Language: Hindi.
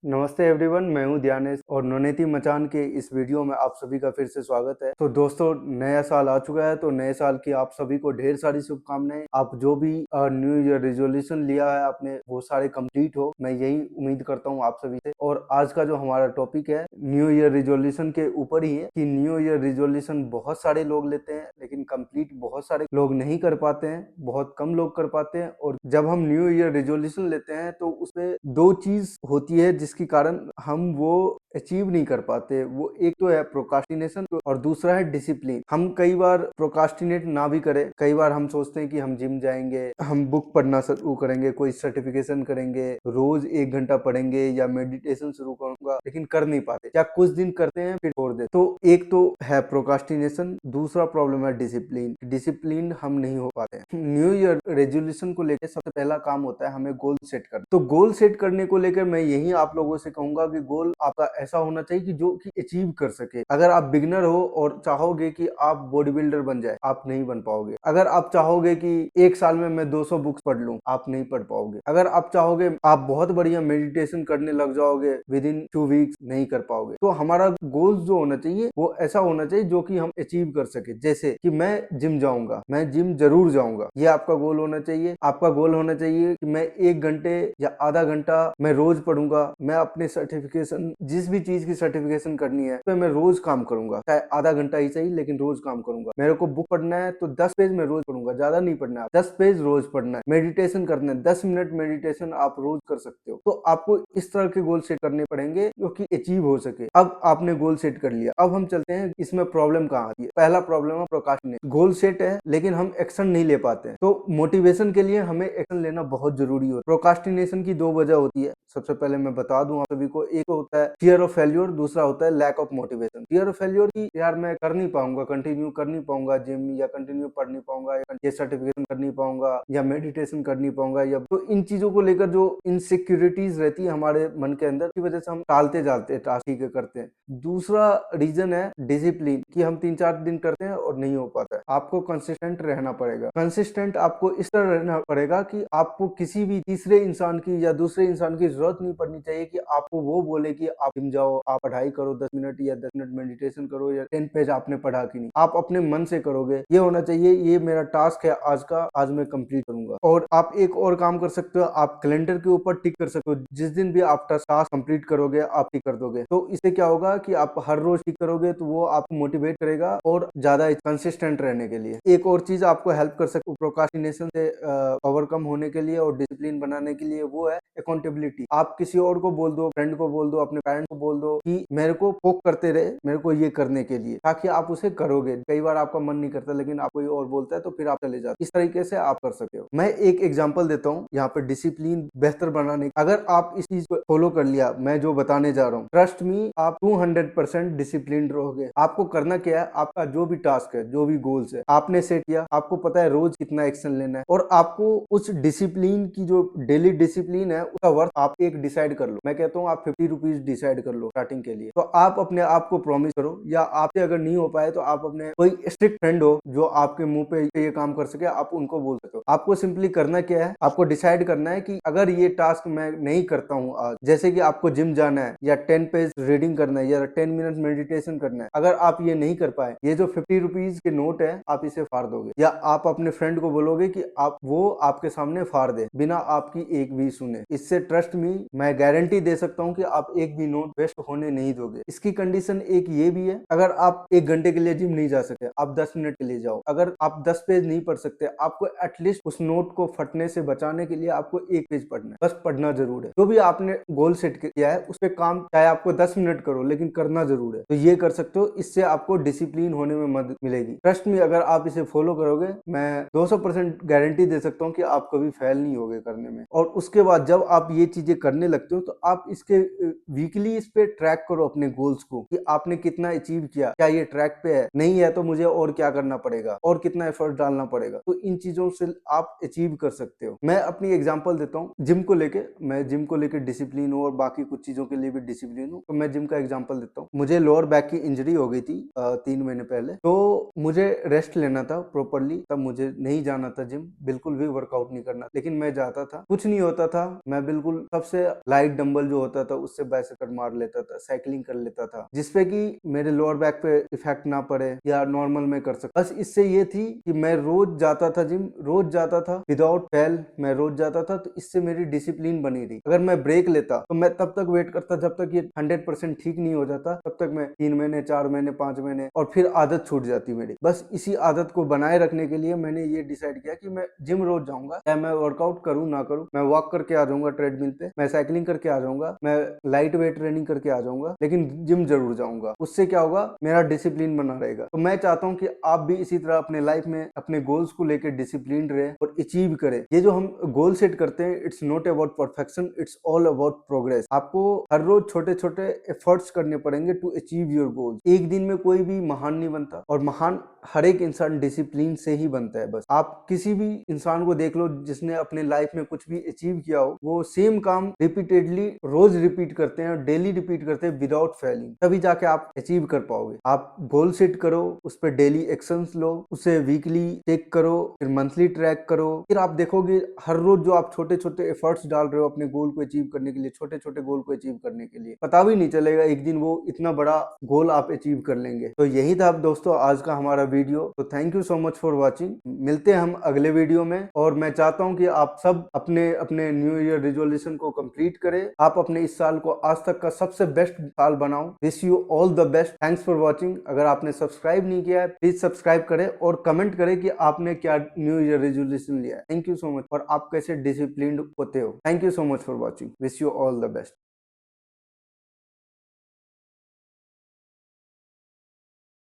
नमस्ते एवरीवन, मैं हूं ध्यानेश और नौनेती मचान के इस वीडियो में आप सभी का फिर से स्वागत है। तो दोस्तों, नया साल आ चुका है, तो नए साल की आप सभी को ढेर सारी शुभकामनाएं। आप जो भी न्यू ईयर रेजोल्यूशन लिया है आपने, वो सारे कंप्लीट हो, मैं यही उम्मीद करता हूं आप सभी से। और आज का जो हमारा टॉपिक है न्यू ईयर रेजोल्यूशन के ऊपर ही है कि न्यू ईयर रेजोल्यूशन बहुत सारे लोग लेते हैं, लेकिन कंप्लीट बहुत सारे लोग नहीं कर पाते हैं, बहुत कम लोग कर पाते हैं। और जब हम न्यू ईयर रेजोल्यूशन लेते हैं तो उसमें दो चीज होती है जिसके कारण हम वो अचीव नहीं कर पाते। वो एक तो है प्रोकास्टिनेशन और दूसरा है डिसिप्लिन। हम कई बार प्रोकास्टिनेट ना भी करें, कई बार हम सोचते हैं कि हम जिम जाएंगे, हम बुक पढ़ना शुरू करेंगे, कोई सर्टिफिकेशन करेंगे, रोज 1 घंटा पढ़ेंगे या मेडिटेशन शुरू करूंगा, लेकिन कर नहीं पाते, या कुछ दिन करते हैं फिर छोड़ देते। तो एक तो है प्रोकास्टिनेशन, दूसरा प्रॉब्लम है डिसिप्लिन। डिसिप्लिन हम नहीं हो पाते हैं। न्यू ईयर रेजोल्यूशन को लेकर सबसे पहला काम होता है हमें गोल सेट करना। तो गोल सेट करने को लेकर मैं यही आप लोगों से कहूंगा कि गोल आपका ऐसा होना चाहिए कि जो कि अचीव कर सके। अगर आप बिगिनर हो और चाहोगे कि आप बॉडी बिल्डर बन जाए, आप नहीं बन पाओगे। अगर आप चाहोगे कि 1 साल में मैं 200 बुक्स पढ़ लूं, आप नहीं पढ़ पाओगे। अगर आप चाहोगे आप बहुत बढ़िया मेडिटेशन करने लग जाओगे, विद इन 2 वीक्स नहीं कर पाओगे। तो हमारा गोल जो होना चाहिए वो ऐसा होना चाहिए जो कि हम अचीव कर सके। जैसे कि मैं जिम जाऊंगा, मैं जिम जरूर जाऊंगा, ये आपका गोल होना चाहिए। आपका गोल होना चाहिए कि मैं 1 घंटे या आधा घंटा मैं रोज पढ़ूंगा, मैं अपने सर्टिफिकेशन, जिस भी चीज की सर्टिफिकेशन करनी है तो मैं रोज काम करूंगा, चाहे आधा घंटा ही सही, लेकिन रोज काम करूंगा। मेरे को बुक पढ़ना है तो 10 पेज मैं रोज पढ़ूंगा, ज्यादा नहीं पढ़ना है, 10 पेज रोज पढ़ना है। मेडिटेशन करना है, 10 मिनट मेडिटेशन आप रोज कर सकते हो। तो आपको इस तरह के गोल सेट करने पड़ेंगे जो कि अचीव हो सके। अब आपने गोल सेट कर लिया, अब हम चलते हैं इसमें प्रॉब्लम कहाँ आती है। पहला प्रॉब्लम है प्रोक्रास्टिनेशन। गोल सेट है लेकिन हम एक्शन नहीं ले पाते हैं। तो मोटिवेशन के लिए हमें एक्शन लेना बहुत जरूरी होता है। प्रोक्रास्टिनेशन की दो वजह होती है। सबसे पहले मैं बता दूं आप सभी को, एक तो होता है फियर ऑफ फेल्योर, दूसरा होता है lack of motivation. Fear of failure की यार मैं कर नहीं पाऊंगा, कंटिन्यू कर नहीं पाऊंगा जिम, या कंटिन्यू पढ़ नहीं पाऊंगा, या ये सर्टिफिकेशन कर नहीं पाऊंगा, या मेडिटेशन कर नहीं पाऊंगा, या तो इन चीजों को लेकर जो इनसिक्योरिटीज रहती है हमारे मन के अंदर, की वजह से हम टालते जाते हैं, टास्क ठीक करते हैं। दूसरा रीजन है डिसिप्लिन, कि हम 3-4 दिन करते हैं और नहीं हो पाता है। आपको कंसिस्टेंट रहना पड़ेगा। कंसिस्टेंट आपको इस तरह रहना पड़ेगा कि आपको किसी भी तीसरे इंसान की या दूसरे इंसान की जरूरत नहीं पड़नी चाहिए कि आपको वो बोले कि आप जिम जाओ, आप पढ़ाई करो 10 मिनट, या 10 मिनट मेडिटेशन करो, या 10 पेज आपने पढ़ा कि नहीं। आप अपने मन से करोगे, ये होना चाहिए ये मेरा टास्क है आज का, आज मैं कंप्लीट करूंगा। और आप एक और काम कर सकते हो, आप कैलेंडर के ऊपर टिक कर सकते हो। जिस दिन भी आप टास्क कंप्लीट करोगे आप टिक कर दोगे, तो इससे क्या होगा कि आप हर रोज टिक करोगे तो वो आपको मोटिवेट करेगा और ज्यादा कंसिस्टेंट रहने के लिए। एक और चीज आपको हेल्प कर सकती है प्रोक्रास्टिनेशन से ओवरकम होने के लिए और डिसिप्लिन बनाने के लिए, वो है अकाउंटेबिलिटी। आप किसी और को बोल दो, फ्रेंड को बोल दो, अपने पेरेंट्स को बोल दो कि मेरे को पोक करते रहे, मेरे को ये करने के लिए, ताकि आप उसे करोगे। कई बार आपका मन नहीं करता लेकिन आप कोई और बोलता है तो फिर आप चले जाते। इस तरीके से आप कर सकते हो। मैं एक एग्जांपल देता हूँ यहाँ पे डिसिप्लिन बेहतर बनाने। अगर आप इस चीज को फॉलो कर लिया, मैं जो बताने जा रहा हूँ, ट्रस्ट मी, आप 200% डिसिप्लिन रहोगे। आपको करना क्या है, आपका जो भी टास्क है, जो भी गोल्स है आपने सेट किया, आपको पता है रोज कितना एक्शन लेना है, और आपको उस डिसिप्लिन की जो डेली डिसिप्लिन है उसका वर्थ आप एक डिसाइड कर लो। मैं कहता हूँ आप 50 रुपीज डिसाइड कर लो स्टार्टिंग के लिए। तो आप अपने आप को प्रॉमिस करो, या आपसे अगर नहीं हो पाए तो आप अपने कोई स्ट्रिक्ट फ्रेंड हो जो आपके मुंह पे ये काम कर सके, आप उनको बोल सकते हो। आपको सिंपली करना क्या है, आपको डिसाइड करना है कि अगर ये टास्क मैं नहीं करता हूँ आज, जैसे कि आपको जिम जाना है, या 10 पेज रीडिंग करना है, या 10 मिनट मेडिटेशन करना है, अगर आप ये नहीं कर पाए, ये जो 50 रुपीज के नोट है आप इसे फाड़ दोगे, या आप अपने फ्रेंड को बोलोगे कि आप वो आपके सामने फाड़ दे बिना आपकी एक भी सुने। इससे ट्रस्ट मी, मैं गारंटी दे सकता हूँ कि आप एक भी नोट वेस्ट होने नहीं दोगे। इसकी कंडीशन एक ये भी है, अगर आप 1 घंटे के लिए जिम नहीं जा सकते, आप 10 मिनट के लिए जाओ। अगर आप 10 पेज नहीं पढ़ सकते, आपको एटलीस्ट उस नोट को फटने से बचाने के लिए आपको 1 पेज पढ़ना है, बस पढ़ना जरूर है। जो भी आपने गोल सेट किया है उस पर काम, चाहे आपको 10 मिनट करो, लेकिन करना जरूर है। तो ये कर सकते हो, इससे आपको डिसिप्लिन होने में मदद मिलेगी। ट्रस्ट मी, अगर आप इसे फॉलो करोगे, मैं 200% गारंटी दे सकता हूँ कि आप कभी फेल नहीं होगे करने में। और उसके बाद जब आप ये चीजें करने लगते हो तो आप इसके वीकली इस पे ट्रैक करो अपने गोल्स को, कि आपने कितना अचीव किया, क्या ये ट्रैक पे है, नहीं है तो मुझे और क्या करना पड़ेगा, और कितना एफर्ट डालना पड़ेगा। तो इन चीजों से आप अचीव कर सकते हो। मैं अपनी एग्जांपल देता हूँ जिम को लेके। मैं जिम को लेके डिसिप्लिन हूँ और बाकी कुछ चीजों के लिए भी डिसिप्लिन हूँ। तो मैं जिम का एग्जांपल देता हूँ। मुझे लोअर बैक की इंजरी हो गई थी 3 महीने पहले। तो मुझे रेस्ट लेना था प्रॉपरली, तब मुझे नहीं जाना था जिम, बिल्कुल भी वर्कआउट नहीं करना, लेकिन मैं जाता था, कुछ नहीं होता था, मैं बिल्कुल सबसे लाइट डंबल जो होता था उससे बाइसेप्स मार लेता था, साइकिलिंग कर लेता था, जिसपे कि मेरे लोअर बैक पे इफेक्ट ना पड़े या नॉर्मल में कर सकता। बस इससे ये थी कि मैं रोज जाता था जिम, रोज जाता था विदाउट फेल, मैं रोज जाता था, तो इससे मेरी डिसिप्लिन बनी रही। अगर मैं ब्रेक लेता तो मैं तब तक वेट करता जब तक ये 100% ठीक नहीं हो जाता, तब तक मैं 3 महीने, 4 महीने, 5 महीने, और फिर आदत छूट जाती मेरी। बस इसी आदत को बनाए रखने के लिए मैंने ये डिसाइड किया कि मैं जिम रोज जाऊंगा, चाहे मैं वर्कआउट करूं ना करूं, मैं वॉक करके आ जाऊंगा ट्रेडमिल पे, मैं साइकिलिंग करके आ जाऊंगा, मैं लाइट वेट ट्रेनिंग करके आ जाऊंगा, लेकिन जिम जरूर जाऊंगा। उससे क्या होगा, मेरा डिसिप्लिन बना रहेगा। तो मैं चाहता हूं कि आप भी इसी तरह अपने लाइफ में अपने गोल्स को लेकर डिसिप्लिन रहे और अचीव करें। ये जो हम गोल सेट करते हैं, it's not about perfection, it's all about progress. आपको हर रोज छोटे छोटे एफर्ट्स करने पड़ेंगे टू अचीव योर गोल। एक दिन में कोई भी महान नहीं बनता, और महान हर एक इंसान डिसिप्लिन से ही बनता है। बस आप किसी भी इंसान को देख लो जिसने अपने लाइफ में कुछ भी अचीव किया हो, वो सेम काम रिपीटेडली रोज रिपीट करते हैं, डेली रिपीट करते हैं विदाउट फेलिंग, तभी जाके आप अचीव कर पाओगे। आप गोल सेट करो, उस पर डेली एक्शंस लो, उसे वीकली चेक करो, फिर मंथली ट्रैक करो, फिर आप देखोगे हर रोज जो आप छोटे छोटे एफर्ट्स डाल रहे हो अपने गोल को अचीव करने के लिए, छोटे छोटे गोल को अचीव करने के लिए, पता भी नहीं चलेगा एक दिन वो इतना बड़ा गोल आप अचीव कर लेंगे। तो यही था दोस्तों आज का हमारा वीडियो। तो thank you so much for watching. मिलते हैं हम अगले वीडियो में, और मैं चाहता हूं कि आप सब अपने अपने न्यू ईयर रिजोल्यूशन को कंप्लीट करें, आप अपने इस साल को आज तक का सबसे बेस्ट साल बनाओ। Wish you all the best. Thanks for watching. अगर आपने सब्सक्राइब नहीं किया है प्लीज सब्सक्राइब करें और कमेंट करें कि आपने क्या न्यू ईयर रेजोल्यूशन लिया है। Thank you so much. और आप कैसे डिसिप्लिन्ड होते हो। Thank you so much for watching. Wish you all the best.